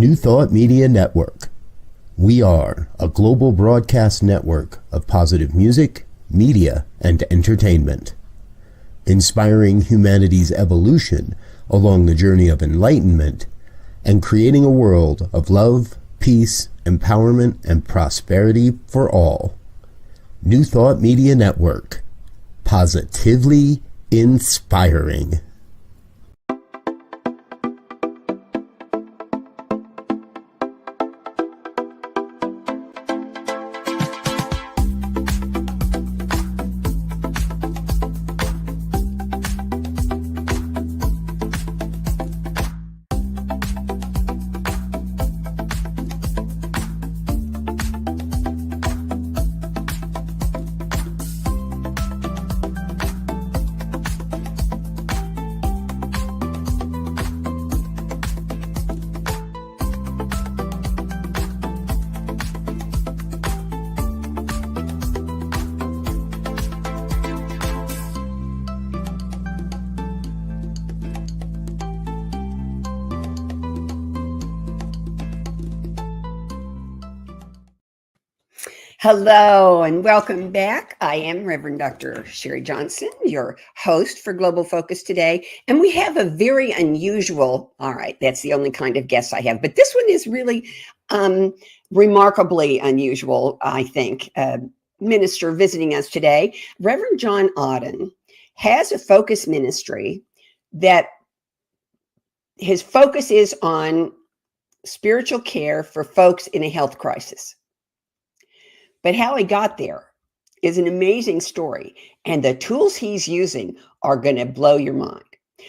New Thought Media Network. We are a global broadcast network of positive music, media, and entertainment, inspiring humanity's evolution along the journey of enlightenment and creating a world of love, peace, empowerment, and prosperity for all. New Thought Media Network. Positively inspiring. Hello and welcome back. I am Reverend Dr. Sharri Johnson, your host for Global Focus today. And we have a very unusual, all right, that's the only kind of guest I have, but this one is really remarkably unusual, I think. Minister visiting us today, Reverend John Odden, has a focus ministry that his focus is on spiritual care for folks in a health crisis. But how he got there is an amazing story. And the tools he's using are going to blow your mind.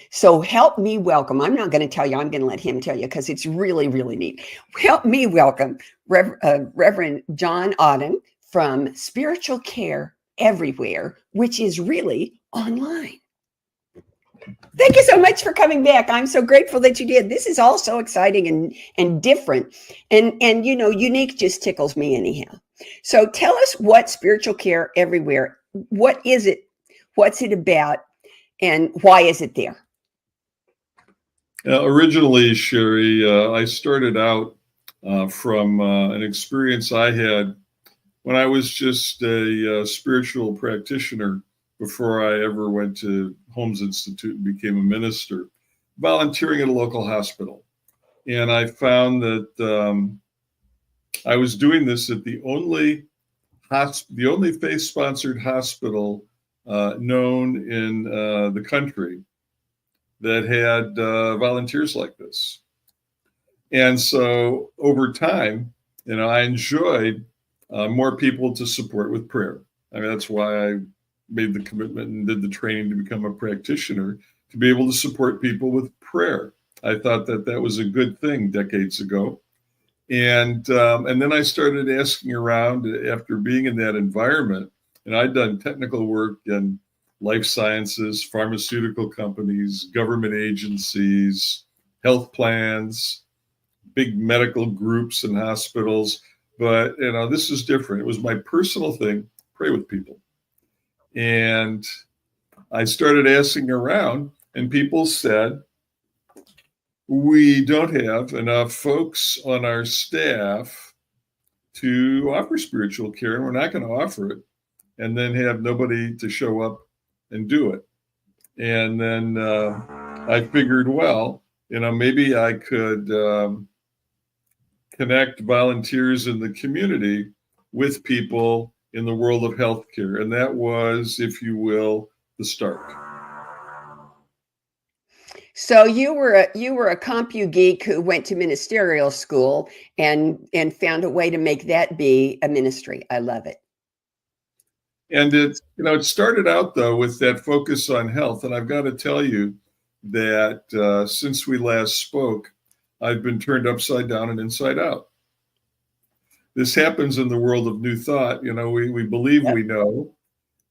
So help me welcome, I'm not going to tell you, I'm going to let him tell you because it's really, really neat. Help me welcome Reverend John Odden from Spiritual Care Everywhere, which is really online. Thank you so much for coming back. I'm so grateful that you did. This is all so exciting and different. And you know, unique just tickles me anyhow. So tell us what Spiritual Care Everywhere, what is it? What's it about? And why is it there? Originally, Sharri, I started out from an experience I had when I was just a spiritual practitioner before I ever went to Holmes Institute and became a minister, volunteering at a local hospital. And I found that I was doing this at the only faith-sponsored hospital known in the country that had volunteers like this. And so over time, you know, I enjoyed more people to support with prayer. I mean, that's why I made the commitment and did the training to become a practitioner, to be able to support people with prayer. I thought that that was a good thing decades ago. And then I started asking around after being in that environment, and I'd done technical work in life sciences, pharmaceutical companies, government agencies, health plans, big medical groups and hospitals. But, you know, this is different. It was my personal thing, pray with people. And I started asking around, and people said, we don't have enough folks on our staff to offer spiritual care, and we're not going to offer it and then have nobody to show up and do it. And then I figured, well, you know, maybe I could connect volunteers in the community with people in the world of healthcare. And that was, if you will, the start. So you were a compu geek who went to ministerial school and found a way to make that be a ministry. I love it. And it started out though with that focus on health. And I've got to tell you that since we last spoke, I've been turned upside down and inside out. This happens in the world of New Thought. You know, we believe we know.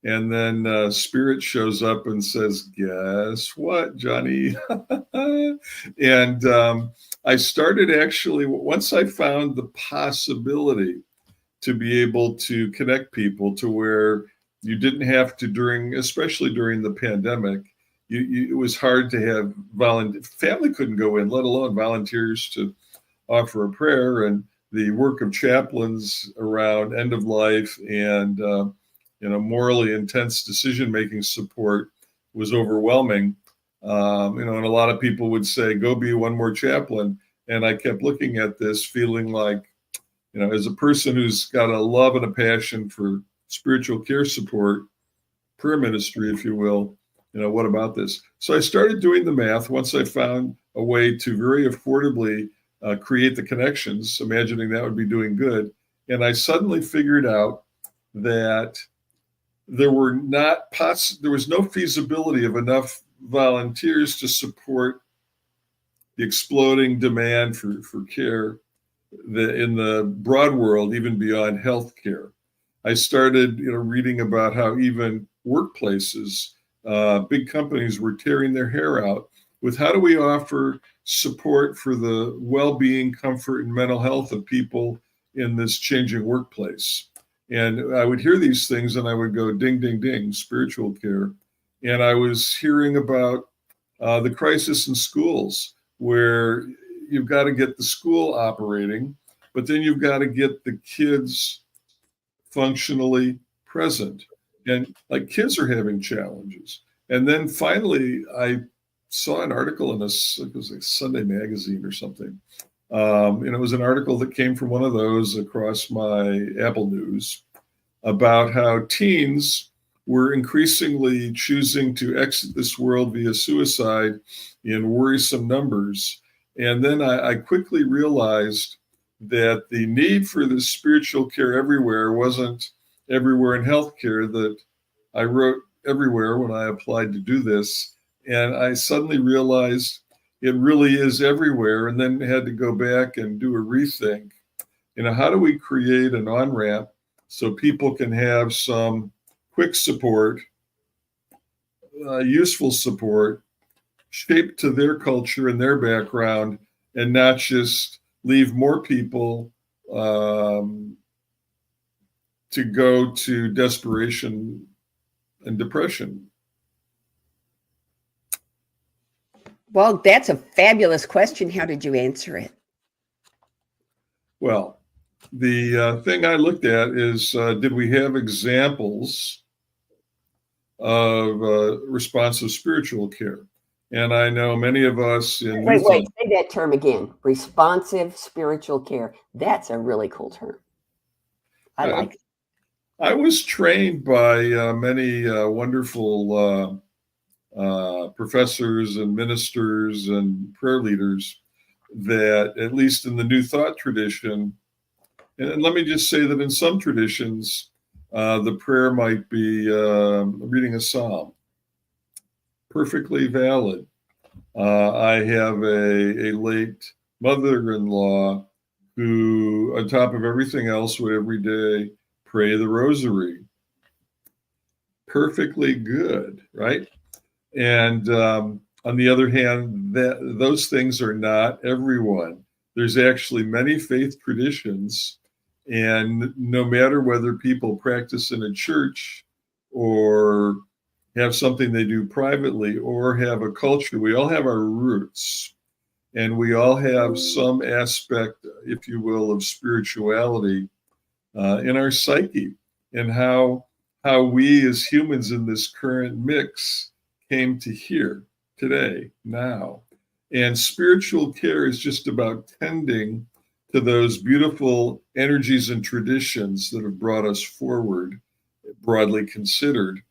And then Spirit shows up and says, guess what, Johnny? And I started actually, once I found the possibility to be able to connect people to where you didn't have to especially during the pandemic, it was hard to have family couldn't go in, let alone volunteers to offer a prayer, and the work of chaplains around end of life and morally intense decision-making support was overwhelming. And a lot of people would say, go be one more chaplain. And I kept looking at this feeling like, as a person who's got a love and a passion for spiritual care support, prayer ministry, if you will, what about this? So I started doing the math once I found a way to very affordably create the connections, imagining that would be doing good. And I suddenly figured out that there was no feasibility of enough volunteers to support the exploding demand for care in the broad world, even beyond healthcare. I started reading about how even workplaces, big companies were tearing their hair out with how do we offer support for the well-being, comfort, and mental health of people in this changing workplace. And I would hear these things and I would go, ding, ding, ding, spiritual care. And I was hearing about the crisis in schools, where you've got to get the school operating, but then you've got to get the kids functionally present. And like kids are having challenges. And then finally, I saw an article in it was like Sunday magazine or something. And it was an article that came from one of those across my Apple News about how teens were increasingly choosing to exit this world via suicide in worrisome numbers. And then I quickly realized that the need for this spiritual care everywhere wasn't everywhere in healthcare, that I wrote everywhere when I applied to do this. And I suddenly realized it really is everywhere, and then had to go back and do a rethink. How do we create an on-ramp so people can have some quick support, useful support, shaped to their culture and their background, and not just leave more people to go to desperation and depression? Well, that's a fabulous question. How did you answer it? Well, the thing I looked at is, did we have examples of responsive spiritual care? And I know many of us in Wait, say that term again. Responsive spiritual care. That's a really cool term. I like it. I was trained by many wonderful professors and ministers and prayer leaders that, at least in the New Thought tradition, and let me just say that in some traditions, the prayer might be reading a psalm. Perfectly valid. I have a late mother-in-law who, on top of everything else, would every day pray the rosary. Perfectly good, right? And on the other hand, those things are not everyone. There's actually many faith traditions, and no matter whether people practice in a church or have something they do privately or have a culture, we all have our roots, and we all have some aspect, if you will, of spirituality in our psyche, and how we as humans in this current mix came to here today, now. And spiritual care is just about tending to those beautiful energies and traditions that have brought us forward, broadly considered.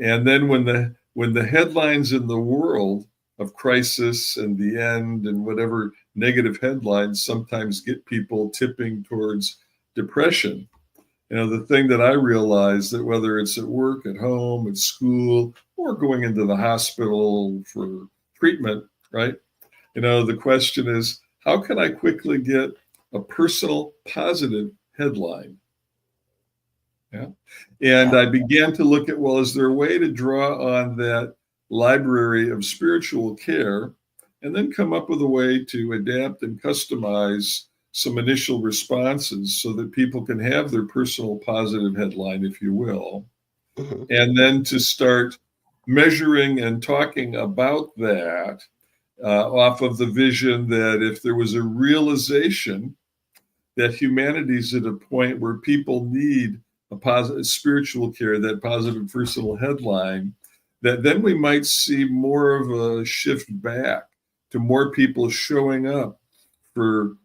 And then when the headlines in the world of crisis and the end and whatever negative headlines sometimes get people tipping towards depression, the thing that I realized, that whether it's at work, at home, at school, or going into the hospital for treatment, right? The question is, how can I quickly get a personal positive headline? Yeah. And I began to look at, well, is there a way to draw on that library of spiritual care and then come up with a way to adapt and customize some initial responses so that people can have their personal positive headline, if you will, and then to start measuring and talking about that off of the vision that if there was a realization that humanity's at a point where people need a positive spiritual care, that positive personal headline, that then we might see more of a shift back to more people showing up for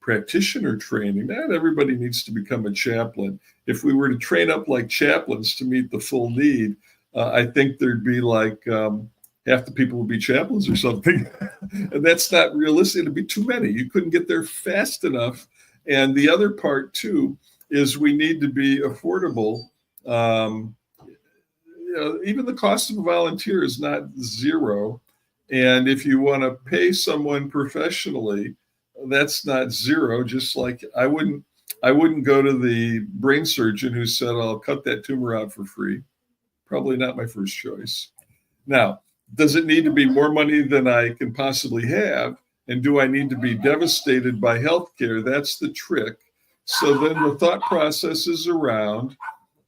practitioner training. Not everybody needs to become a chaplain. If we were to train up like chaplains to meet the full need, I think there'd be like half the people would be chaplains or something. And that's not realistic. It'd be too many. You couldn't get there fast enough. And the other part, too, is we need to be affordable. Even the cost of a volunteer is not zero. And if you want to pay someone professionally, that's not zero. Just like I wouldn't go to the brain surgeon who said, I'll cut that tumor out for free. Probably not my first choice. Now, does it need to be more money than I can possibly have? And do I need to be devastated by healthcare? That's the trick. So then the thought process is around,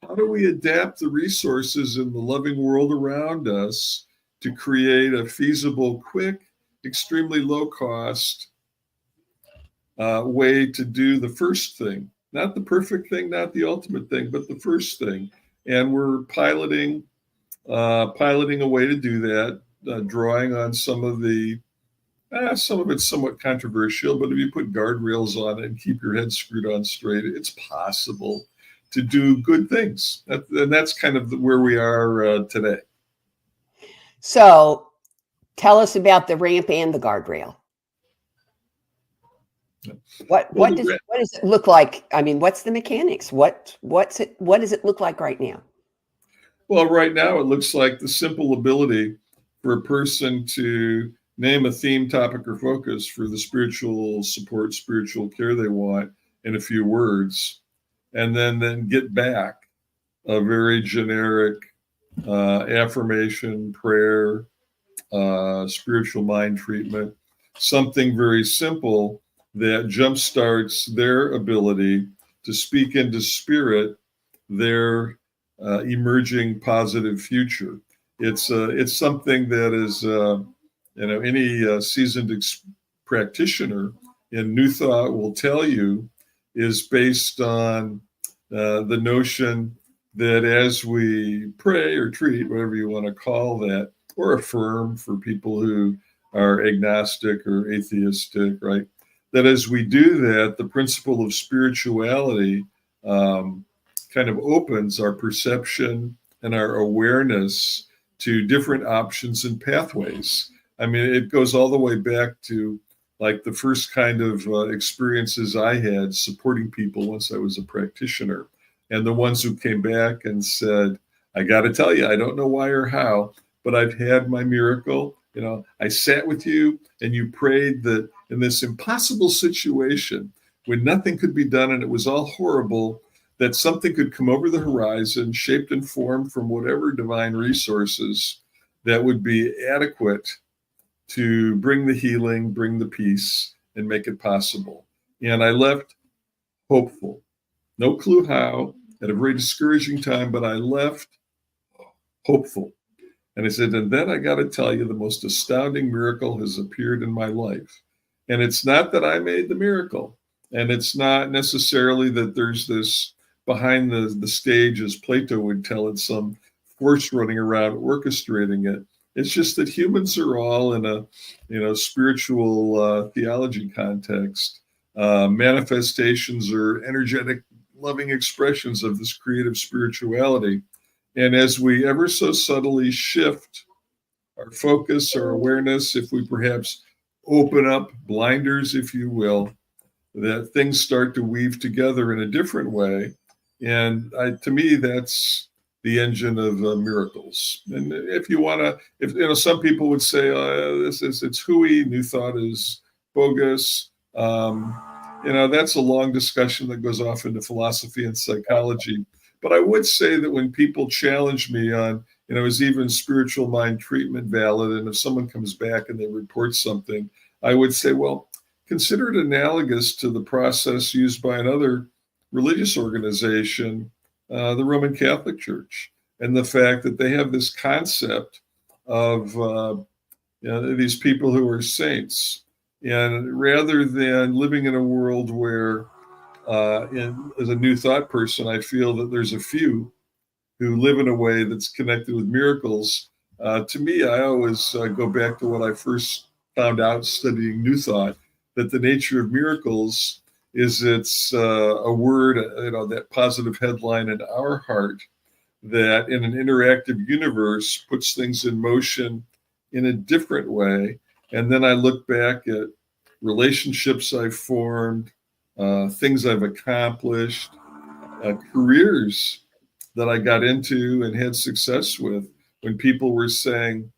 how do we adapt the resources in the loving world around us to create a feasible, quick, extremely low cost way to do the first thing? Not the perfect thing, not the ultimate thing, but the first thing. And we're piloting a way to do that, drawing on some of it's somewhat controversial, but if you put guardrails on it and keep your head screwed on straight, it's possible to do good things. And that's kind of where we are today. So tell us about the ramp and the guardrail. What does it look like? I mean, what's the mechanics? What does it look like right now? Well, right now it looks like the simple ability for a person to name a theme, topic, or focus for the spiritual support, spiritual care they want in a few words, and then get back a very generic affirmation, prayer, spiritual mind treatment, something very simple that jumpstarts their ability to speak into spirit their emerging positive future. It's something that is any seasoned practitioner in New Thought will tell you is based on the notion that as we pray or treat, whatever you want to call that, or affirm for people who are agnostic or atheistic, right? That as we do that, the principle of spirituality kind of opens our perception and our awareness to different options and pathways. I mean, it goes all the way back to like the first kind of experiences I had supporting people once I was a practitioner. And the ones who came back and said, I got to tell you, I don't know why or how, but I've had my miracle. You know, I sat with you and you prayed that in this impossible situation when nothing could be done and it was all horrible, that something could come over the horizon, shaped and formed from whatever divine resources that would be adequate to bring the healing, bring the peace, and make it possible. And I left hopeful. No clue how, at a very discouraging time, but I left hopeful. And I said, and then I got to tell you, the most astounding miracle has appeared in my life. And it's not that I made the miracle. And it's not necessarily that there's this behind the stage, as Plato would tell it, some force running around orchestrating it. It's just that humans are all in a spiritual theology context. Manifestations or energetic, loving expressions of this creative spirituality. And as we ever so subtly shift our focus, our awareness, if we perhaps open up blinders, if you will, that things start to weave together in a different way. And to me, that's the engine of miracles. And if you want to, some people would say, it's hooey, New Thought is bogus. That's a long discussion that goes off into philosophy and psychology. But I would say that when people challenge me on, is even spiritual mind treatment valid? And if someone comes back and they report something, I would say, well, consider it analogous to the process used by another religious organization, the Roman Catholic Church, and the fact that they have this concept of these people who are saints. And rather than living in a world where, as a New Thought person, I feel that there's a few who live in a way that's connected with miracles. To me, I always go back to what I first found out studying New Thought, that the nature of miracles is it's a word, that positive headline in our heart that in an interactive universe puts things in motion in a different way. And then I look back at relationships I've formed, things I've accomplished, careers that I got into and had success with, when people were saying,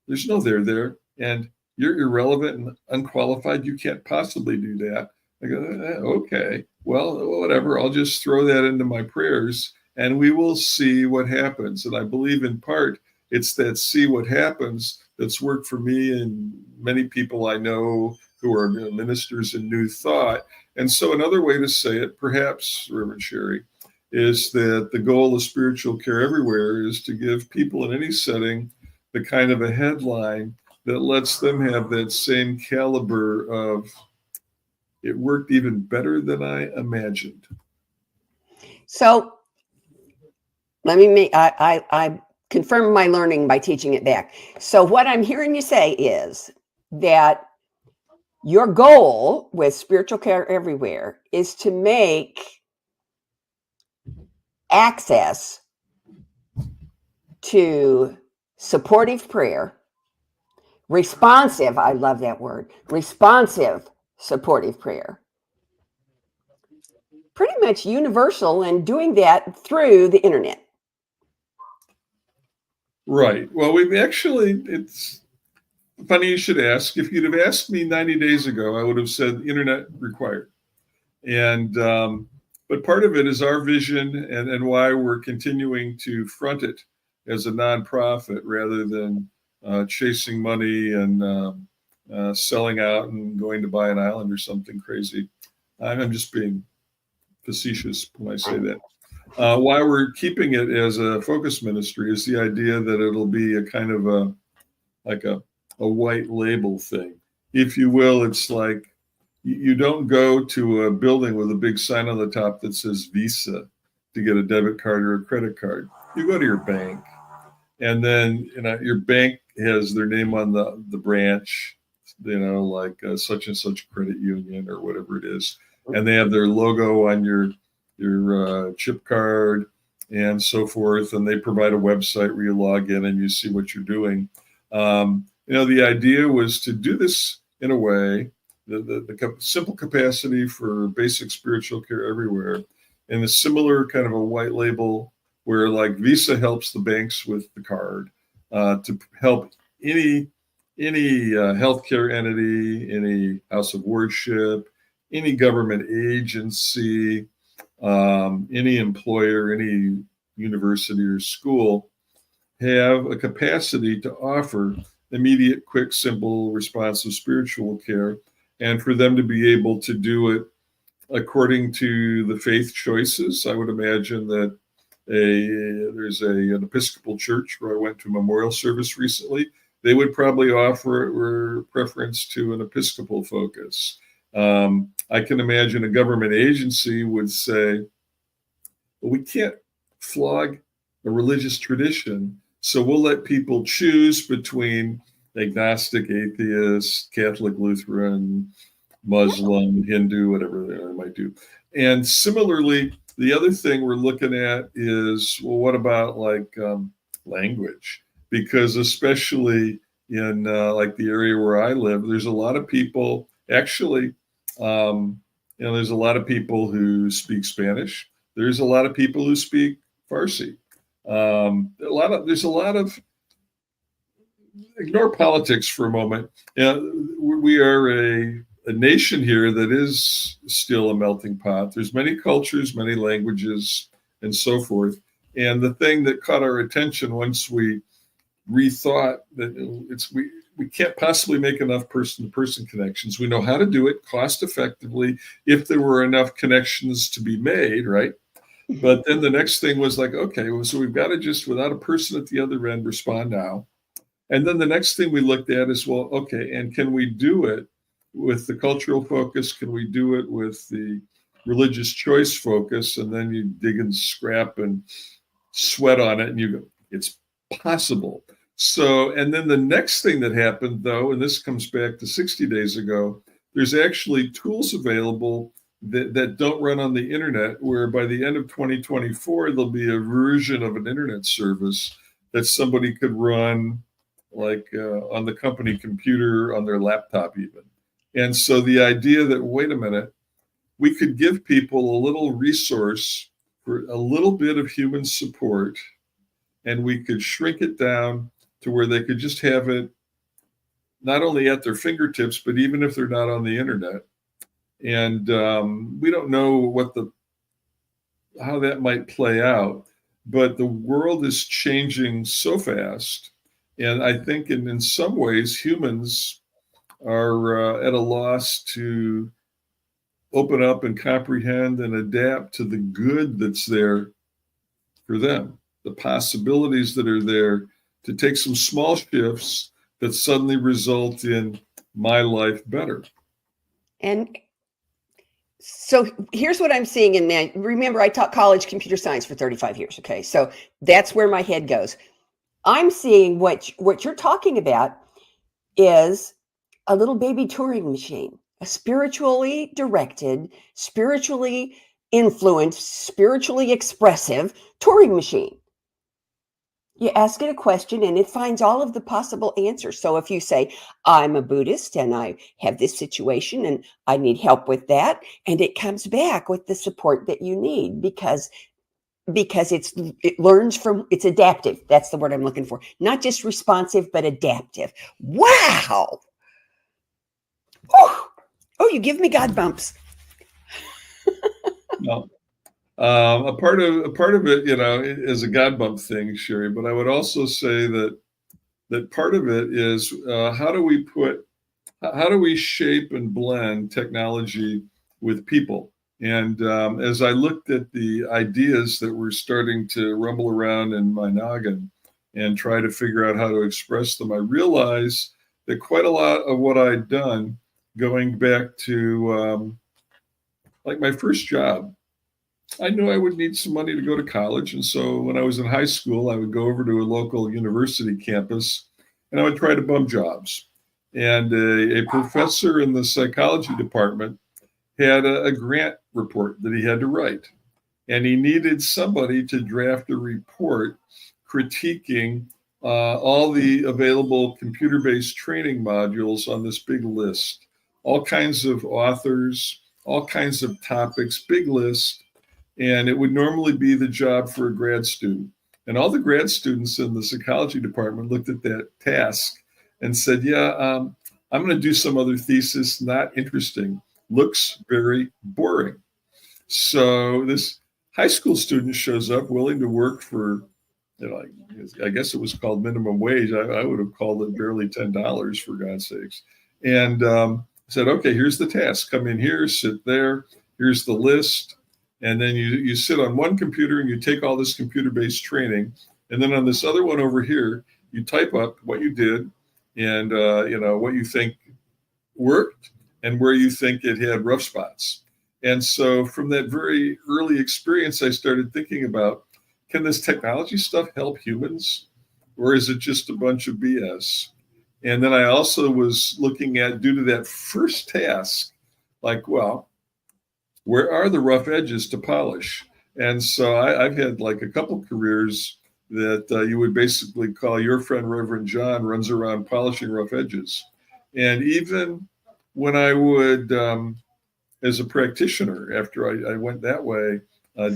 there's no there, and you're irrelevant and unqualified. You can't possibly do that. I go, okay, well, whatever. I'll just throw that into my prayers and we will see what happens. And I believe in part it's that see what happens that's worked for me and many people I know who are ministers in New Thought. And so another way to say it, perhaps, Reverend Sharri, is that the goal of spiritual care everywhere is to give people in any setting the kind of a headline that lets them have that same caliber of, it worked even better than I imagined. So let me I confirm my learning by teaching it back. So what I'm hearing you say is that your goal with spiritual care everywhere is to make access to supportive prayer, responsive, I love that word, responsive supportive prayer, pretty much universal, and doing that through the internet. Right. Well, it's funny you should ask. If you'd have asked me 90 days ago, I would have said internet required. And, but part of it is our vision and why we're continuing to front it as a nonprofit rather than chasing money and selling out and going to buy an island or something crazy. I'm just being facetious when I say that. Why we're keeping it as a focus ministry is the idea that it'll be a kind of a white label thing, if you will. It's like you don't go to a building with a big sign on the top that says Visa to get a debit card or a credit card. You go to your bank, and then your bank has their name on the branch, like such and such credit union or whatever it is, and they have their logo on your chip card and so forth, and they provide a website where you log in and you see what you're doing. The idea was to do this in a way, the simple capacity for basic spiritual care everywhere, in a similar kind of a white label where like Visa helps the banks with the card, to help any healthcare entity, any house of worship, any government agency, any employer, any university or school have a capacity to offer immediate, quick, simple, responsive spiritual care, and for them to be able to do it according to the faith choices. I would imagine that there's an Episcopal church where I went to a memorial service recently. They would probably offer preference to an Episcopal focus. I can imagine a government agency would say, well, we can't flog a religious tradition, so we'll let people choose between agnostic, atheist, Catholic, Lutheran, Muslim, Hindu, whatever they might do. And similarly, the other thing we're looking at is, well, what about language? Because especially in like the area where I live, there's a lot of people actually, there's a lot of people who speak Spanish. There's a lot of people who speak Farsi. There's a lot of, ignore politics for a moment. We are a nation here that is still a melting pot. There's many cultures, many languages, and so forth. And the thing that caught our attention once we rethought that we can't possibly make enough person-to-person connections. We know how to do it cost effectively if there were enough connections to be made, right? But then the next thing was like, okay, so we've got to just, without a person at the other end, respond now. And then the next thing we looked at is, well, okay, and can we do it with the cultural focus? Can we do it with the religious choice focus? And then you dig and scrap and sweat on it, and you go, it's possible. So, and then the next thing that happened, though, and this comes back to 60 days ago, there's actually tools available that don't run on the internet, where by the end of 2024, there'll be a version of an internet service that somebody could run like on the company computer, on their laptop even. And so the idea that, wait a minute, we could give people a little resource for a little bit of human support, and we could shrink it down to where they could just have it not only at their fingertips, but even if they're not on the internet. And we don't know how that might play out, but the world is changing so fast. And I think in some ways, humans are at a loss to open up and comprehend and adapt to the good that's there for them, the possibilities that are there to take some small shifts that suddenly result in my life better. And so here's what I'm seeing in that. Remember, I taught college computer science for 35 years. Okay. So that's where my head goes. I'm seeing what you're talking about is a little baby Turing machine, a spiritually directed, spiritually influenced, spiritually expressive Turing machine. You ask it a question and it finds all of the possible answers. So if you say, I'm a Buddhist and I have this situation and I need help with that, and it comes back with the support that you need because it learns from, it's adaptive. That's the word I'm looking for. Not just responsive, but adaptive. Wow. Oh, you give me God bumps. No. A part of it, is a God bump thing, Sharri. But I would also say that part of it is how do we shape and blend technology with people? And as I looked at the ideas that were starting to rumble around in my noggin and try to figure out how to express them, I realized that quite a lot of what I'd done, going back to like my first job, I knew I would need some money to go to college. And so when I was in high school, I would go over to a local university campus and I would try to bum jobs. And a professor in the psychology department had a grant report that he had to write. And he needed somebody to draft a report critiquing all the available computer-based training modules on this big list, all kinds of authors, all kinds of topics, big list. And it would normally be the job for a grad student. And all the grad students in the psychology department looked at that task and said, yeah, I'm going to do some other thesis, not interesting, looks very boring. So this high school student shows up willing to work for, I guess it was called minimum wage. I would have called it barely $10, for God's sakes. And said, okay, here's the task. Come in here, sit there. Here's the list. And then you sit on one computer and you take all this computer-based training. And then on this other one over here, you type up what you did and what you think worked and where you think it had rough spots. And so from that very early experience, I started thinking about, can this technology stuff help humans? Or is it just a bunch of BS? And then I also was looking at, due to that first task, like, well, where are the rough edges to polish? And so I've had like a couple careers that you would basically call your friend Reverend John runs around polishing rough edges. And even when I would, as a practitioner, after I went that way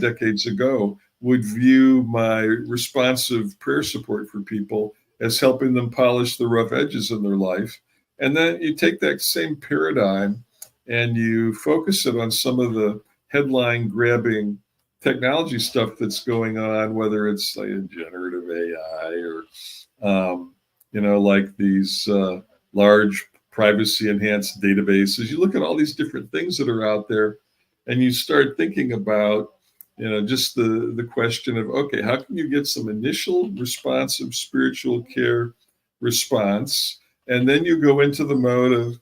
decades ago, would view my responsive prayer support for people as helping them polish the rough edges in their life. And then you take that same paradigm and you focus it on some of the headline grabbing technology stuff that's going on, whether it's like a generative AI or, like these large privacy enhanced databases. You look at all these different things that are out there and you start thinking about, just the question of, okay, how can you get some initial responsive spiritual care response. And then you go into the mode of,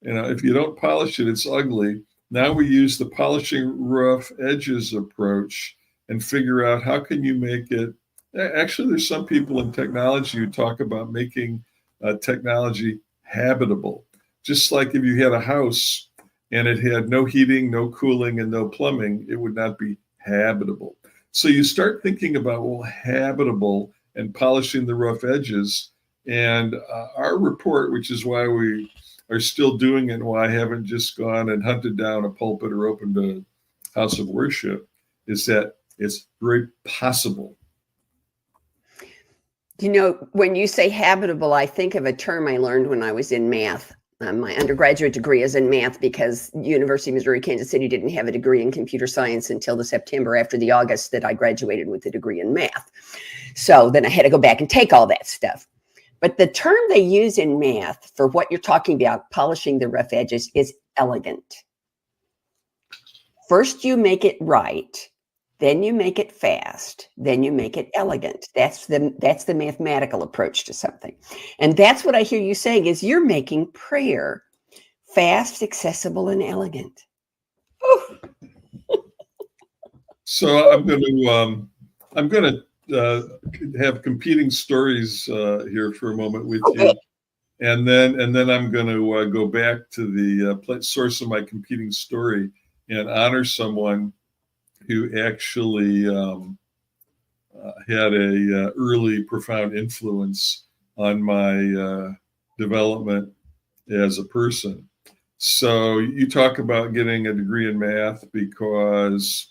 if you don't polish it, it's ugly. Now we use the polishing rough edges approach and figure out how can you make it. Actually, there's some people in technology who talk about making technology habitable. Just like if you had a house and it had no heating, no cooling, and no plumbing, it would not be habitable. So you start thinking about, well, habitable and polishing the rough edges. And our report, which is why we are still doing it and why I haven't just gone and hunted down a pulpit or opened a house of worship, is that it's very possible. When you say habitable, I think of a term I learned when I was in math. My undergraduate degree is in math because University of Missouri, Kansas City didn't have a degree in computer science until the September after the August that I graduated with a degree in math. So then I had to go back and take all that stuff. But the term they use in math for what you're talking about, polishing the rough edges, is elegant. First, you make it right. Then you make it fast. Then you make it elegant. That's the mathematical approach to something. And that's what I hear you saying is you're making prayer fast, accessible, and elegant. So I'm going to have competing stories here for a moment with you. And then I'm going to go back to the source of my competing story and honor someone who actually had a early profound influence on my development as a person. So you talk about getting a degree in math because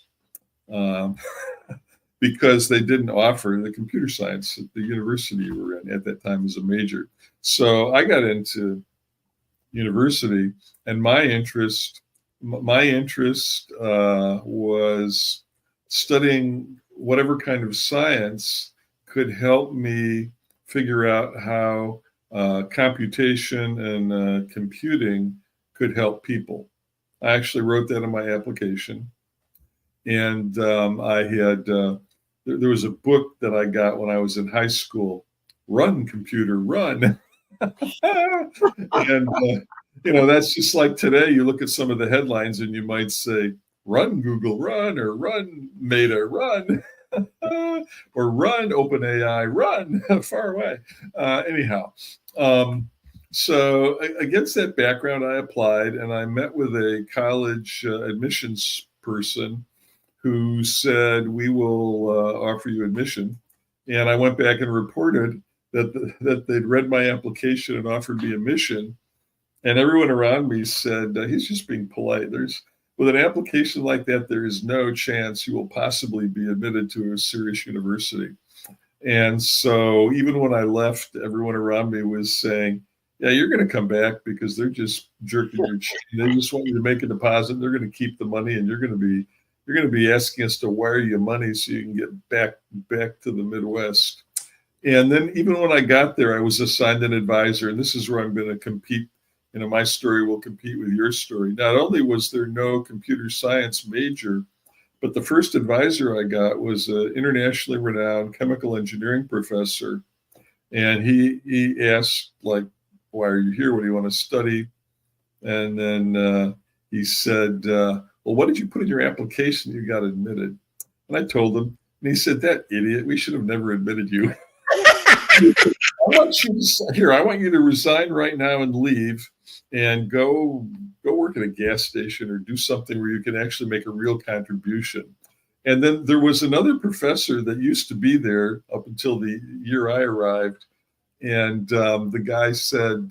they didn't offer the computer science at the university you were in at that time as a major. So I got into university, and my interest was studying whatever kind of science could help me figure out how computation and computing could help people. I actually wrote that in my application. And I had, there was a book that I got when I was in high school, Run, Computer, Run. And, that's just like today, you look at some of the headlines and you might say, Run, Google, Run, or Run, Meta, Run, or Run, OpenAI, Run, far away. Anyhow, so against that background, I applied and I met with a college admissions person who said, we will offer you admission. And I went back and reported that they'd read my application and offered me admission. And everyone around me said, he's just being polite. With an application like that, there is no chance you will possibly be admitted to a serious university. And so even when I left, everyone around me was saying, yeah, you're going to come back because they're just jerking your chain. They just want you to make a deposit. They're going to keep the money, and you're going to be asking us to wire you money so you can get back to the Midwest. And then even when I got there, I was assigned an advisor, and this is where I'm going to compete. My story will compete with your story. Not only was there no computer science major, but the first advisor I got was an internationally renowned chemical engineering professor. And he asked, like, why are you here? What do you want to study? And then he said, well, what did you put in your application? You got admitted. And I told him, and he said, that idiot, we should have never admitted you. I want you to resign right now and leave and go work at a gas station or do something where you can actually make a real contribution. And then there was another professor that used to be there up until the year I arrived. And the guy said,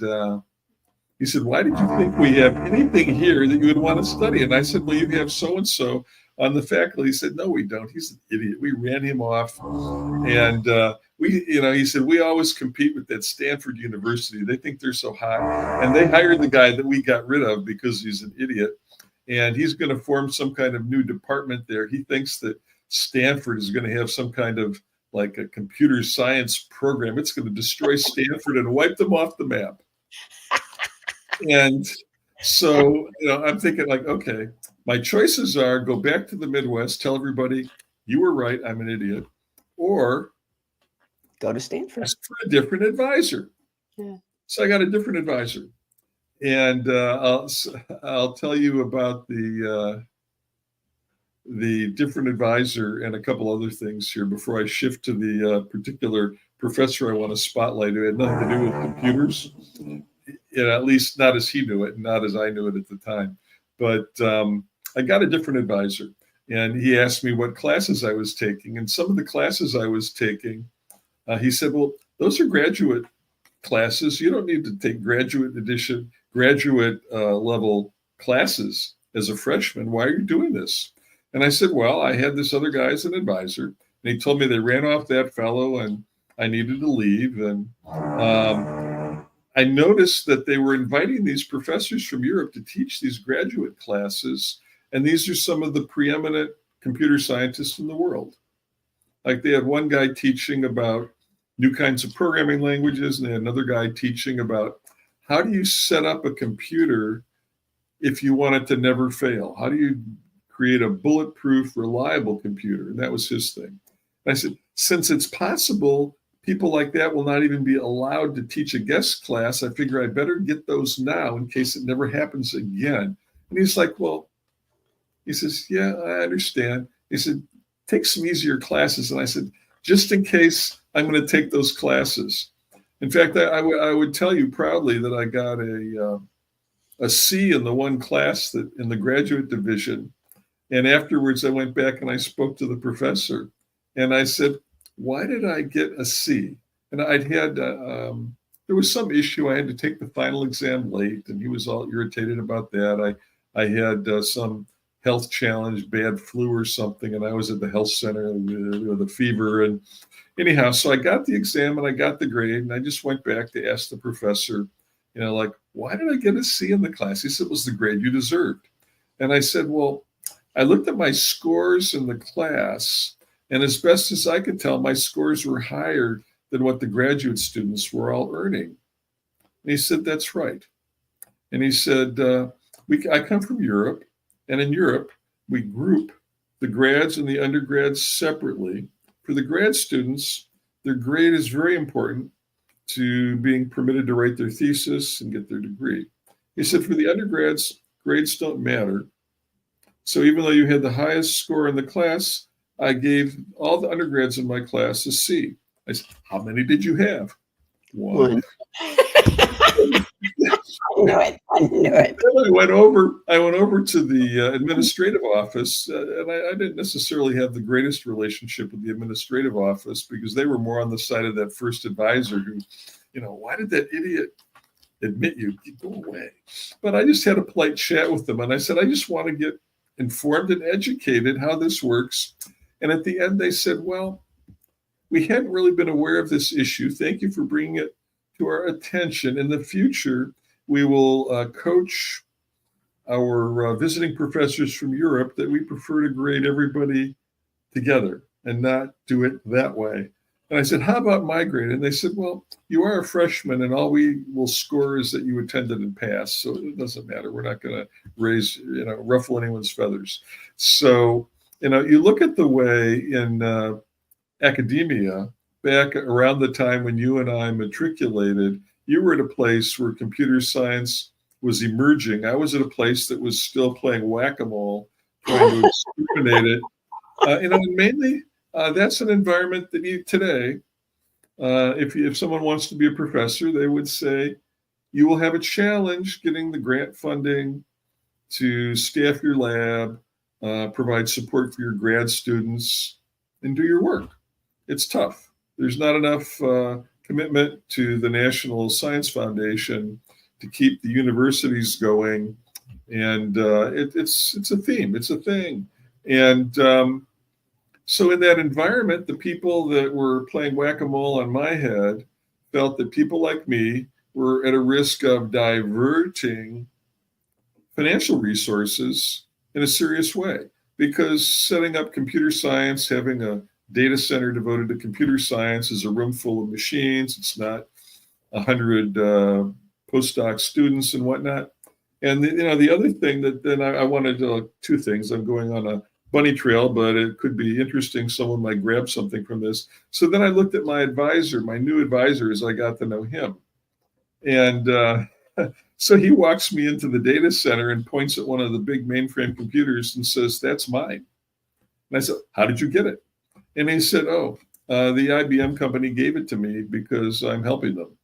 he said, why did you think we have anything here that you would want to study? And I said, well, you have so-and-so on the faculty. He said, no, we don't. He's an idiot. We ran him off. And he said, we always compete with that Stanford University. They think they're so hot. And they hired the guy that we got rid of because he's an idiot. And he's going to form some kind of new department there. He thinks that Stanford is going to have some kind of like a computer science program. It's going to destroy Stanford and wipe them off the map. And so, I'm thinking like, okay, my choices are go back to the Midwest, tell everybody you were right, I'm an idiot, or go to Stanford. Ask for a different advisor. Yeah. So I got a different advisor. And I'll tell you about the different advisor and a couple other things here before I shift to the particular professor I want to spotlight who had nothing to do with computers, at least not as he knew it, and not as I knew it at the time. But I got a different advisor, and he asked me what classes I was taking. And some of the classes I was taking, he said, well, those are graduate classes. You don't need to take graduate level classes as a freshman. Why are you doing this? And I said, well, I had this other guy as an advisor, and he told me they ran off that fellow and I needed to leave. And I noticed that they were inviting these professors from Europe to teach these graduate classes. And these are some of the preeminent computer scientists in the world. Like they had one guy teaching about new kinds of programming languages, and they had another guy teaching about how do you set up a computer if you want it to never fail? How do you create a bulletproof, reliable computer? And that was his thing. And I said, since it's possible people like that will not even be allowed to teach a guest class, I figure I better get those now in case it never happens again. And he's like, well, he says, yeah, I understand. He said, take some easier classes. And I said, just in case I'm going to take those classes. In fact, I would tell you proudly that I got a C in the one class that in the graduate division. And afterwards, I went back and I spoke to the professor. And I said, why did I get a C? And there was some issue. I had to take the final exam late, and he was all irritated about that. I had some health challenge, bad flu or something, and I was at the health center with a fever. And anyhow, so I got the exam and I got the grade, and I just went back to ask the professor, like, why did I get a C in the class? He said, it was the grade you deserved. And I said, well, I looked at my scores in the class, and as best as I could tell, my scores were higher than what the graduate students were all earning. And he said, that's right. And he said, I come from Europe, and in Europe, we group the grads and the undergrads separately. For the grad students, their grade is very important to being permitted to write their thesis and get their degree. He said, for the undergrads, grades don't matter. So even though you had the highest score in the class, I gave all the undergrads in my class a C. I said, how many did you have? One. I knew it. Then I went over to the administrative office, and I didn't necessarily have the greatest relationship with the administrative office because they were more on the side of that first advisor who, why did that idiot admit you? Go away. But I just had a polite chat with them, and I said, I just want to get informed and educated how this works. And at the end, they said, well, we hadn't really been aware of this issue. Thank you for bringing it to our attention. In the future, we will coach our visiting professors from Europe that we prefer to grade everybody together and not do it that way. And I said, how about my grade? And they said, well, you are a freshman and all we will score is that you attended and passed. So it doesn't matter. We're not going to ruffle anyone's feathers. So, you look at the way in academia, back around the time when you and I matriculated, you were at a place where computer science was emerging. I was at a place that was still playing whack-a-mole, trying to exterminate it. And mainly, that's an environment that today, if someone wants to be a professor, they would say, you will have a challenge getting the grant funding to staff your lab, provide support for your grad students, and do your work. It's tough. There's not enough commitment to the National Science Foundation to keep the universities going. And it's a theme, it's a thing. And so in that environment, the people that were playing whack-a-mole on my head felt that people like me were at a risk of diverting financial resources in a serious way, because setting up computer science, having a data center devoted to computer science is a room full of machines. It's not 100 postdoc students and whatnot. And the other thing that then I wanted to, two things. I'm going on a bunny trail, but it could be interesting. Someone might grab something from this. So then I looked at my advisor, my new advisor, as I got to know him. And so he walks me into the data center and points at one of the big mainframe computers and says, "That's mine." And I said, "How did you get it?" And he said, "Oh, the IBM company gave it to me because I'm helping them."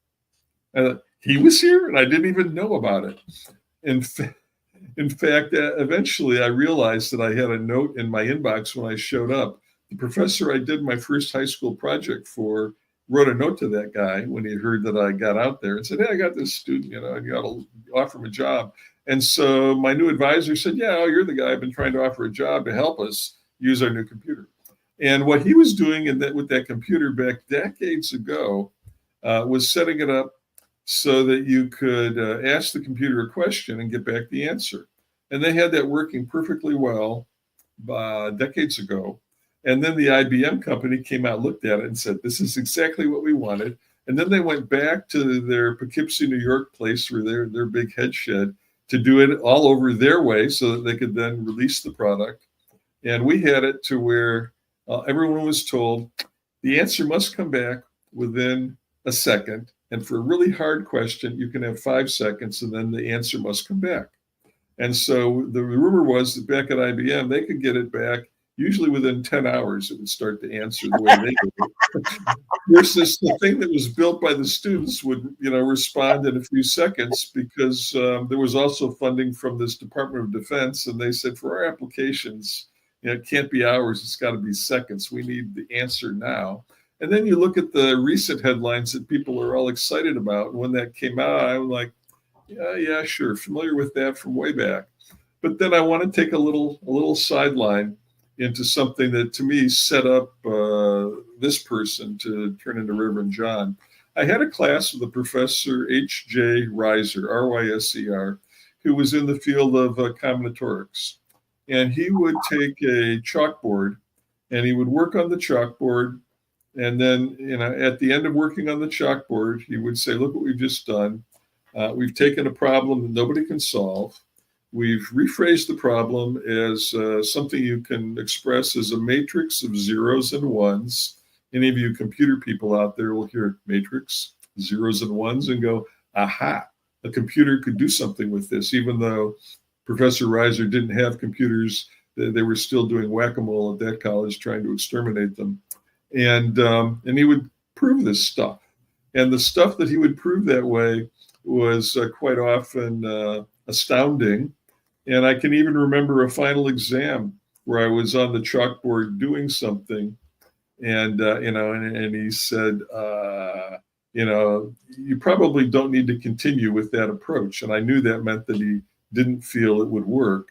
And he was here and I didn't even know about it. In, in fact, eventually I realized that I had a note in my inbox when I showed up. The professor I did my first high school project for wrote a note to that guy when he heard that I got out there and said, "Hey, I got this student, you got to offer him a job." And so my new advisor said, "Yeah, oh, you're the guy I've been trying to offer a job to help us use our new computer." And what he was doing with that computer back decades ago was setting it up so that you could ask the computer a question and get back the answer. And they had that working perfectly well decades ago. And then the IBM company came out, looked at it, and said, "This is exactly what we wanted." And then they went back to their Poughkeepsie, New York place, where their big head shed, to do it all over their way so that they could then release the product. And we had it to where everyone was told the answer must come back within a second. And for a really hard question, you can have 5 seconds and then the answer must come back. And so the rumor was that back at IBM, they could get it back usually within 10 hours. It would start to answer the way they did. Versus the thing that was built by the students would, respond in a few seconds, because there was also funding from this Department of Defense. And they said, for our applications, it can't be hours, it's got to be seconds. We need the answer now. And then you look at the recent headlines that people are all excited about. And when that came out, I'm like, yeah, sure, familiar with that from way back. But then I want to take a little sideline into something that to me set up this person to turn into Reverend John. I had a class with a professor, H.J. Reiser, R-Y-S-E-R, who was in the field of combinatorics. And he would take a chalkboard and he would work on the chalkboard. And then, at the end of working on the chalkboard, he would say, "Look what we've just done. We've taken a problem that nobody can solve. We've rephrased the problem as something you can express as a matrix of zeros and ones." Any of you computer people out there will hear matrix, zeros and ones, and go, "Aha, a computer could do something with this," even though Professor Reiser didn't have computers. They were still doing whack-a-mole at that college, trying to exterminate them. And he would prove this stuff. And the stuff that he would prove that way was quite often astounding. And I can even remember a final exam where I was on the chalkboard doing something. And, and he said, "You probably don't need to continue with that approach." And I knew that meant that he didn't feel it would work.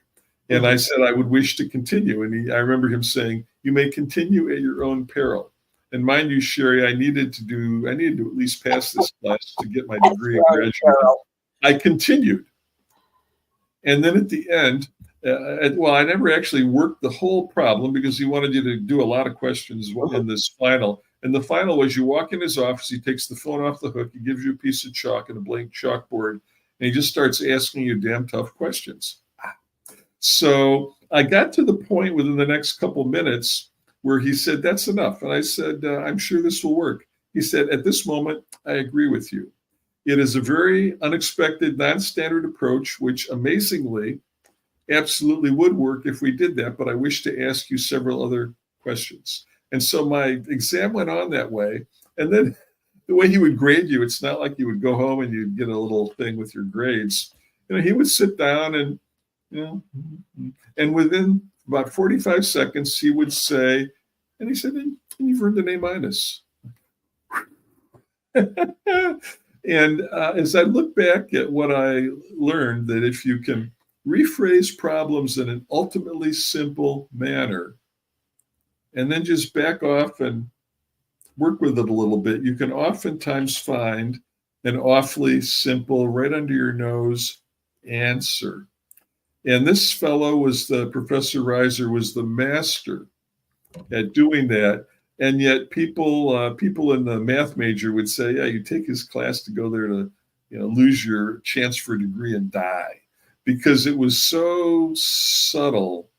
And I said, "I would wish to continue." And I remember him saying, "You may continue at your own peril." And mind you, Sharri, I needed to at least pass this class to get my degree and graduate. I continued. And then at the end, I never actually worked the whole problem because he wanted you to do a lot of questions in this final. And the final was, you walk in his office, he takes the phone off the hook, he gives you a piece of chalk and a blank chalkboard, and he just starts asking you damn tough questions. So I got to the point within the next couple minutes where he said, "That's enough." And I said, "I'm sure this will work." He said, "At this moment, I agree with you. It is a very unexpected, non-standard approach, which amazingly absolutely would work if we did that, but I wish to ask you several other questions." And so my exam went on that way. And then the way he would grade you, it's not like you would go home and you'd get a little thing with your grades. He would sit down and, and within about 45 seconds, he would say, and he said, "And you've earned an A-." And as I look back at what I learned, that if you can rephrase problems in an ultimately simple manner, and then just back off and work with it a little bit, you can oftentimes find an awfully simple, right under your nose answer. And this fellow Professor Reiser was the master at doing that. And yet people in the math major would say, "Yeah, you take his class to go there to, lose your chance for a degree and die," because it was so subtle.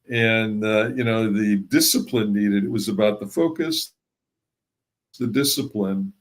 And, the discipline needed, it was about the focus, the discipline.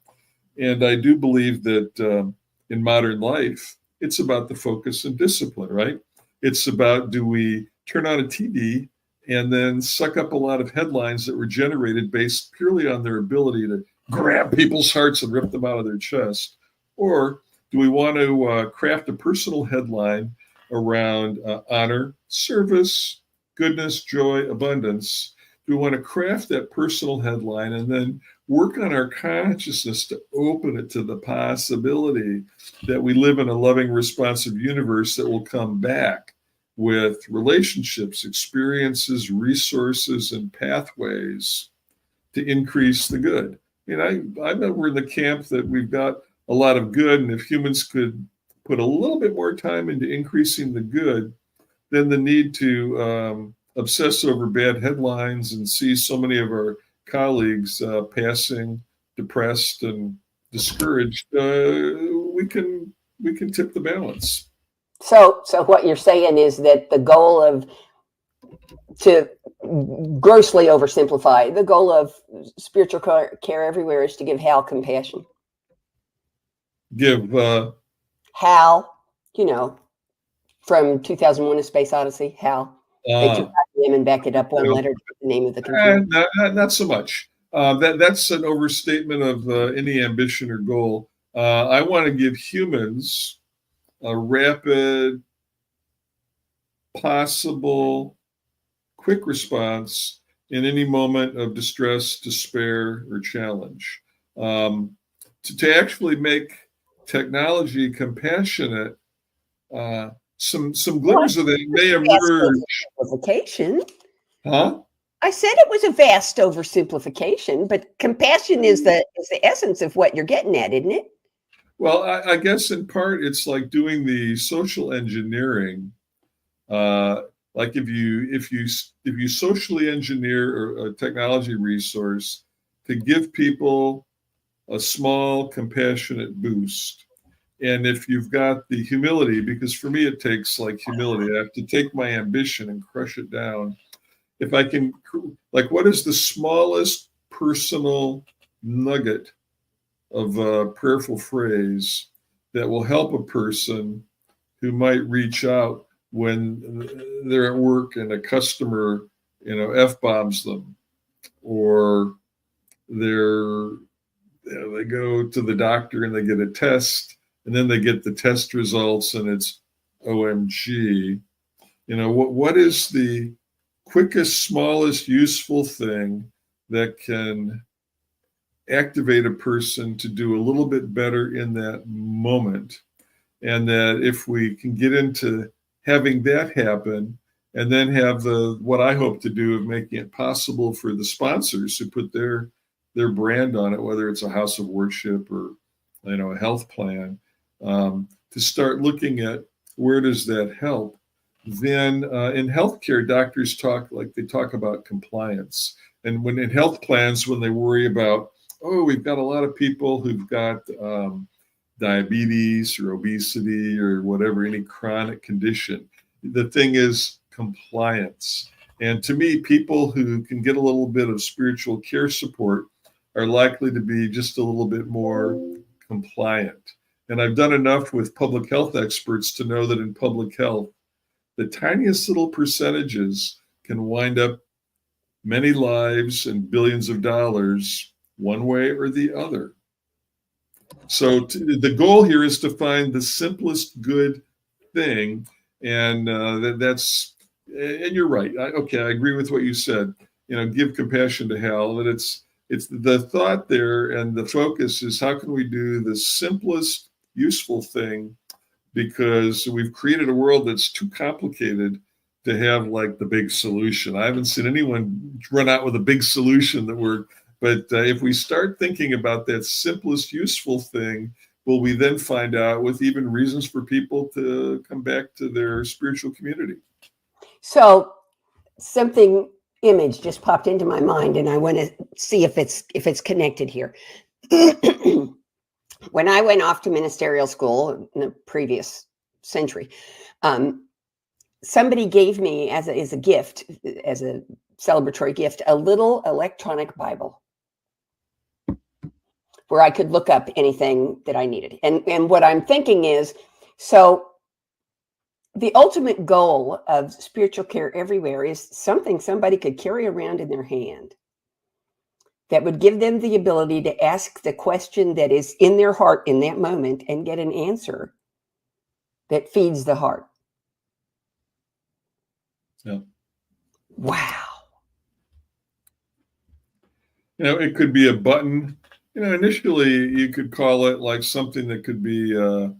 And I do believe that in modern life, it's about the focus and discipline, right? It's about, do we turn on a TV and then suck up a lot of headlines that were generated based purely on their ability to grab people's hearts and rip them out of their chest? Or do we want to craft a personal headline around honor, service, goodness, joy, abundance? Do we want to craft that personal headline and then work on our consciousness to open it to the possibility that we live in a loving, responsive universe that will come back with relationships, experiences, resources, and pathways to increase the good? I know we're in the camp that we've got a lot of good, and if humans could put a little bit more time into increasing the good, then the need to obsess over bad headlines and see so many of our colleagues passing depressed and discouraged, we can tip the balance. So what you're saying is that the goal of, to grossly oversimplify, the goal of spiritual care everywhere is to give Hal compassion. Give Hal, from 2001: A Space Odyssey, Hal. They took out him and back it up one letter to the name of the computer. Not so much. That's an overstatement of any ambition or goal. I want to give humans a rapid, possible, quick response in any moment of distress, despair, or challenge. To actually make technology compassionate, some glimmers of that may emerge. Simplification. Huh? I said it was a vast oversimplification, but compassion is the essence of what you're getting at, isn't it? Well, I guess in part it's like doing the social engineering. Like if you socially engineer a technology resource to give people a small compassionate boost, and if you've got the humility, because for me it takes like humility, I have to take my ambition and crush it down. If I can, like, what is the smallest personal nugget of a prayerful phrase that will help a person who might reach out when they're at work and a customer, F-bombs them, or they go to the doctor and they get a test, and then they get the test results and it's OMG. What is the quickest, smallest, useful thing that can activate a person to do a little bit better in that moment? And that if we can get into having that happen, and then have what I hope to do of making it possible for the sponsors who put their brand on it, whether it's a house of worship or a health plan, to start looking at where does that help. Then in healthcare, doctors talk about compliance, and when in health plans, when they worry about, we've got a lot of people who've got diabetes or obesity or whatever, any chronic condition, the thing is compliance. And to me, people who can get a little bit of spiritual care support are likely to be just a little bit more compliant. And I've done enough with public health experts to know that in public health, the tiniest little percentages can wind up many lives and billions of dollars one way or the other. So the goal here is to find the simplest good thing. And that's, and you're right. I agree with what you said. Give compassion to Hal. That it's the thought there, and the focus is how can we do the simplest useful thing, because we've created a world that's too complicated to have like the big solution. I haven't seen anyone run out with a big solution that worked. But if we start thinking about that simplest useful thing, will we then find out with even reasons for people to come back to their spiritual community? So image just popped into my mind, and I want to see if it's connected here. When I went off to ministerial school in the previous century, somebody gave me as a gift, as a celebratory gift, a little electronic Bible. where I could look up anything that I needed. And what I'm thinking is, so the ultimate goal of spiritual care everywhere is something somebody could carry around in their hand that would give them the ability to ask the question that is in their heart in that moment and get an answer that feeds the heart. Yeah. Wow. It could be a button. Initially you could call it like something that could be a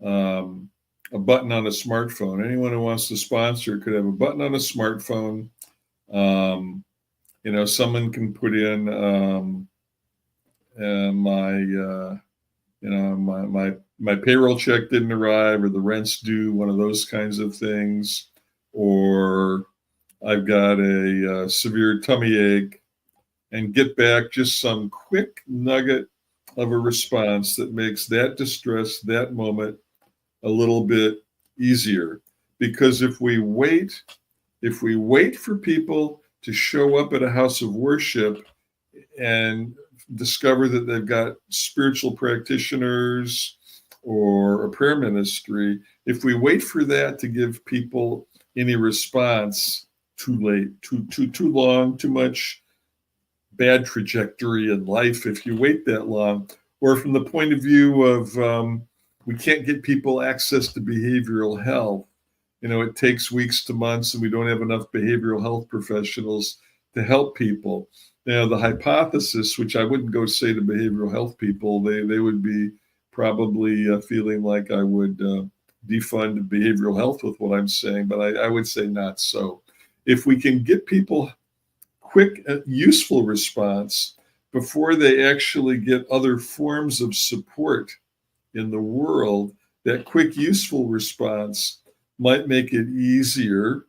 button on a smartphone. Anyone who wants to sponsor could have a button on a smartphone. Someone can put in my payroll check didn't arrive, or the rent's due, one of those kinds of things, or I've got a severe tummy ache, and get back just some quick nugget of a response that makes that distress, that moment, a little bit easier. Because if we wait for people to show up at a house of worship and discover that they've got spiritual practitioners or a prayer ministry, if we wait for that to give people any response, too late, too long, too much bad trajectory in life if you wait that long. Or from the point of view of we can't get people access to behavioral health. It takes weeks to months, and we don't have enough behavioral health professionals to help people. Now, the hypothesis, which I wouldn't go say to behavioral health people, they would be probably feeling like I would defund behavioral health with what I'm saying, but I would say not so. If we can get people quick, useful response before they actually get other forms of support in the world, that quick, useful response might make it easier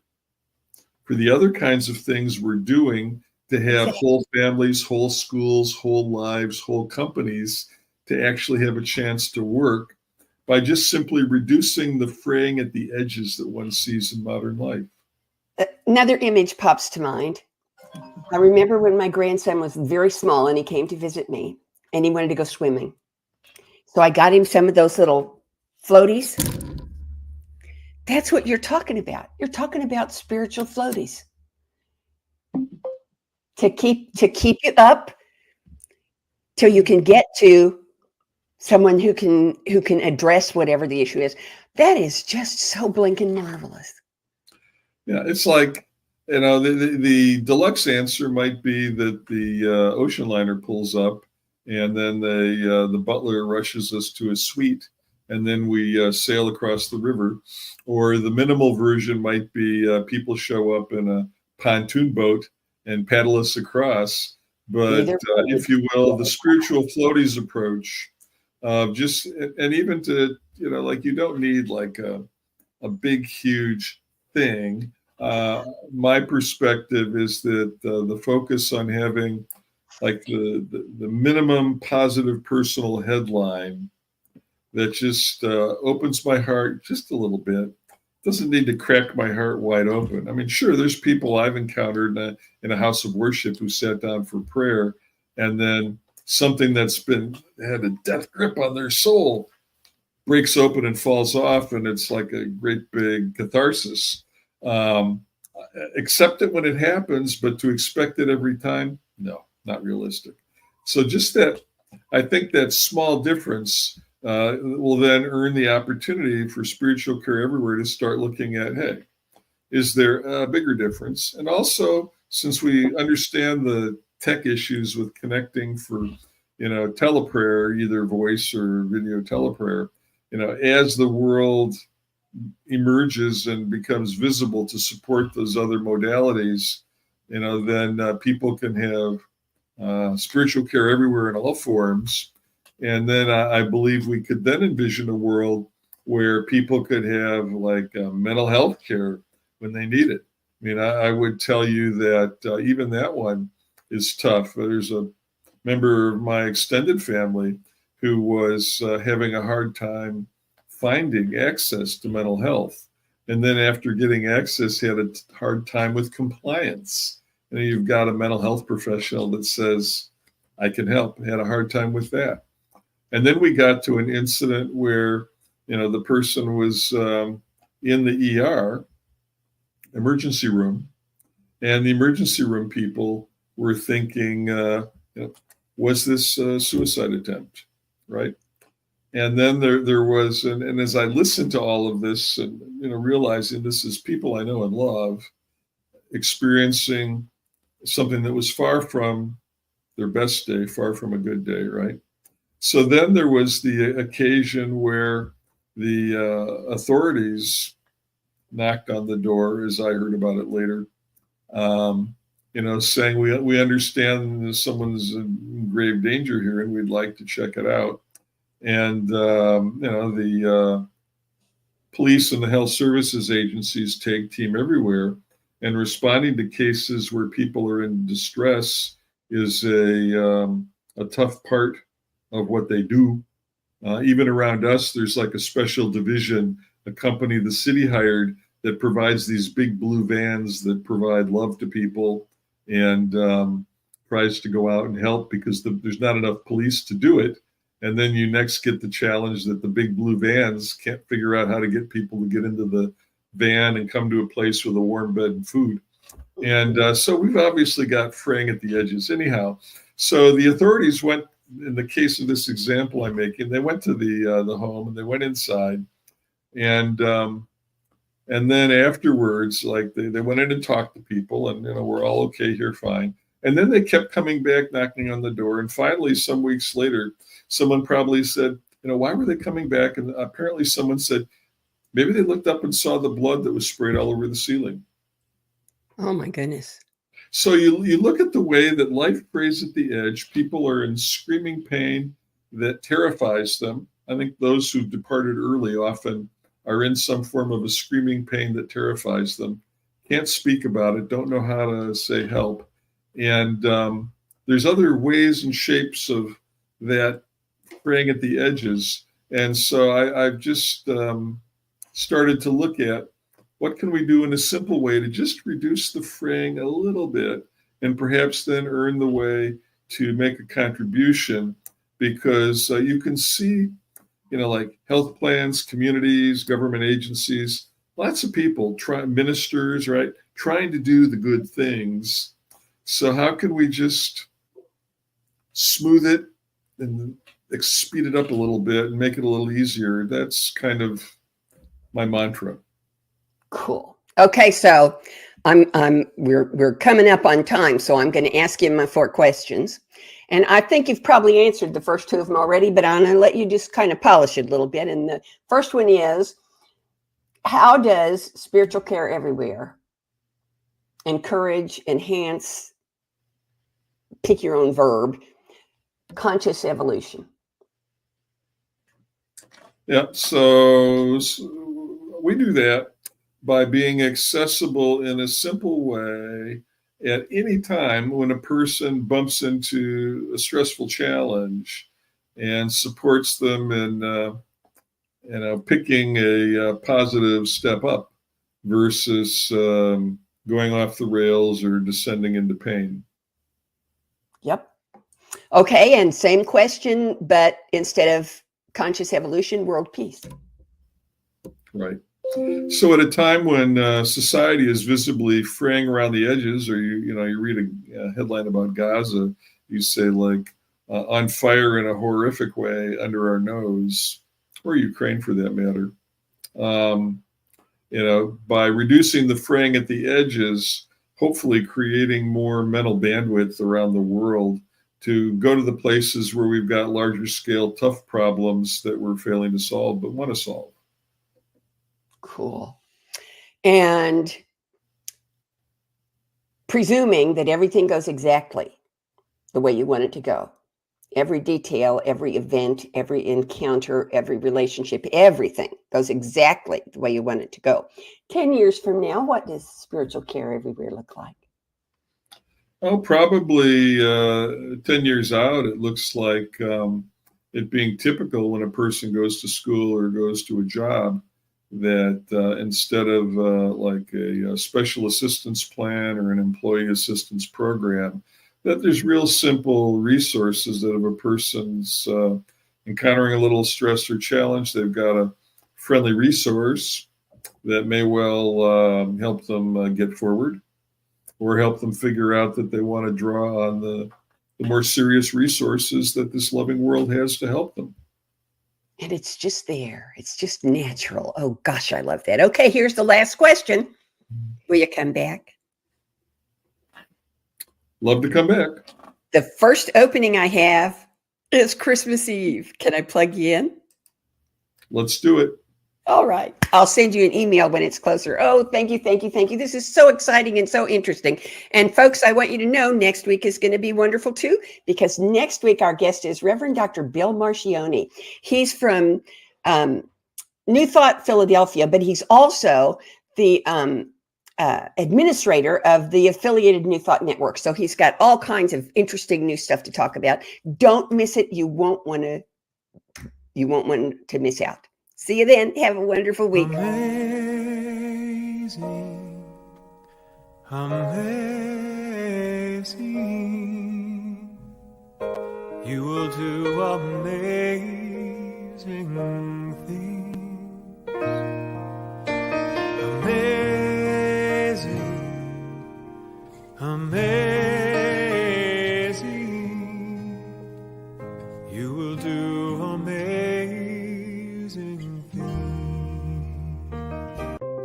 for the other kinds of things we're doing to have whole families, whole schools, whole lives, whole companies to actually have a chance to work by just simply reducing the fraying at the edges that one sees in modern life. Another image pops to mind. I remember when my grandson was very small and he came to visit me and he wanted to go swimming. So I got him some of those little floaties. That's what you're talking about. You're talking about spiritual floaties to keep you up till you can get to someone who can address whatever the issue is. That is just so blinking marvelous. Yeah, it's like, the deluxe answer might be that the ocean liner pulls up, and then the butler rushes us to a suite, and then we sail across the river. Or the minimal version might be people show up in a pontoon boat and paddle us across. But if you will, the spiritual floaties approach, just, and even to, like, you don't need like a big, huge thing. My perspective is that the focus on having like the minimum positive personal headline that just opens my heart just a little bit. Doesn't need to crack my heart wide open. I mean, sure, there's people I've encountered in a house of worship who sat down for prayer, and then something that's had a death grip on their soul breaks open and falls off, and it's like a great big catharsis. Accept it when it happens, but to expect it every time, no, not realistic. So just that, I think that small difference will then earn the opportunity for spiritual care everywhere to start looking at, hey, is there a bigger difference? And also, since we understand the tech issues with connecting for, teleprayer, either voice or video teleprayer, as the world emerges and becomes visible to support those other modalities, then people can have spiritual care everywhere in all forms. And then I believe we could then envision a world where people could have like mental health care when they need it. I mean, I would tell you that even that one is tough. There's a member of my extended family who was having a hard time finding access to mental health. And then after getting access, he had a hard time with compliance. And you've got a mental health professional that says, I can help. I had a hard time with that. And then we got to an incident where, the person was in the ER, emergency room, and the emergency room people were thinking, was this a suicide attempt, right? And then there was, and as I listened to all of this, and realizing this is people I know and love, experiencing something that was far from their best day, far from a good day, right? So then there was the occasion where the authorities knocked on the door, as I heard about it later, saying we understand someone's in grave danger here, and we'd like to check it out. And the police and the health services agencies take team everywhere, and responding to cases where people are in distress is a tough part of what they do. Even around us, there's like a special division, a company the city hired that provides these big blue vans that provide love to people and tries to go out and help because there's not enough police to do it. And then you next get the challenge that the big blue vans can't figure out how to get people to get into the van and come to a place with a warm bed and food. And so we've obviously got fraying at the edges. Anyhow, so the authorities went, in the case of this example I'm making, they went to the home and they went inside. And then afterwards, like they went in and talked to people, and we're all okay here, fine. And then they kept coming back, knocking on the door. And finally, some weeks later, someone probably said, why were they coming back? And apparently someone said, maybe they looked up and saw the blood that was sprayed all over the ceiling. Oh my goodness. So you look at the way that life frays at the edge. People are in screaming pain that terrifies them. I think those who departed early often are in some form of a screaming pain that terrifies them, can't speak about it, don't know how to say help. And there's other ways and shapes of that fraying at the edges. And so I've just started to look at what can we do in a simple way to just reduce the fraying a little bit, and perhaps then earn the way to make a contribution, because you can see, like health plans, communities, government agencies, lots of people, ministers, right, trying to do the good things. So how can we just smooth it and speed it up a little bit and make it a little easier? That's kind of my mantra. Cool. Okay, so we're coming up on time, so I'm going to ask you my 4 questions. And I think you've probably answered the first 2 of them already, but I'm going to let you just kind of polish it a little bit. And the first one is, how does spiritual care everywhere encourage, enhance, pick your own verb, conscious evolution? Yeah, so we do that by being accessible in a simple way at any time when a person bumps into a stressful challenge, and supports them in picking a positive step up versus going off the rails or descending into pain. Yep. Okay, and same question, but instead of conscious evolution, world peace. Right. So at a time when society is visibly fraying around the edges, or you read a headline about Gaza, you say like on fire in a horrific way under our nose, or Ukraine for that matter. By reducing the fraying at the edges, hopefully creating more mental bandwidth around the world to go to the places where we've got larger scale, tough problems that we're failing to solve, but want to solve. Cool. And presuming that everything goes exactly the way you want it to go, every detail, every event, every encounter, every relationship, everything goes exactly the way you want it to go. 10 years from now, what does spiritual care everywhere look like? Oh, probably 10 years out, it looks like it being typical when a person goes to school or goes to a job, that instead of like a special assistance plan or an employee assistance program, that there's real simple resources that if a person's encountering a little stress or challenge, they've got a friendly resource that may well help them get forward, or help them figure out that they want to draw on the more serious resources that this loving world has to help them. And it's just there. It's just natural. Oh, gosh, I love that. Okay, here's the last question. Will you come back? Love to come back. The first opening I have is Christmas Eve. Can I plug you in? Let's do it. All right. I'll send you an email when it's closer. Oh, thank you, thank you, thank you. This is so exciting and so interesting. And folks, I want you to know next week is going to be wonderful too, because next week our guest is Reverend Dr. Bill Marchione. He's from New Thought, Philadelphia, but he's also the administrator of the affiliated New Thought Network. So he's got all kinds of interesting new stuff to talk about. Don't miss it. You won't want to miss out. See you then. Have a wonderful week. Amazing, amazing. You will do amazing things. Amazing, amazing. You will do amazing things.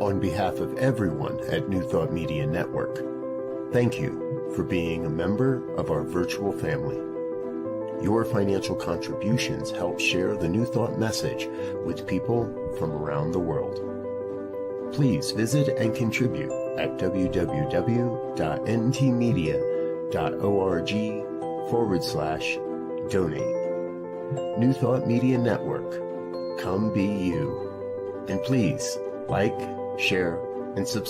On behalf of everyone at New Thought Media Network, thank you for being a member of our virtual family. Your financial contributions help share the New Thought message with people from around the world. Please visit and contribute at www.ntmedia.org/donate. New Thought Media Network. Come be you. And please like, share, and subscribe.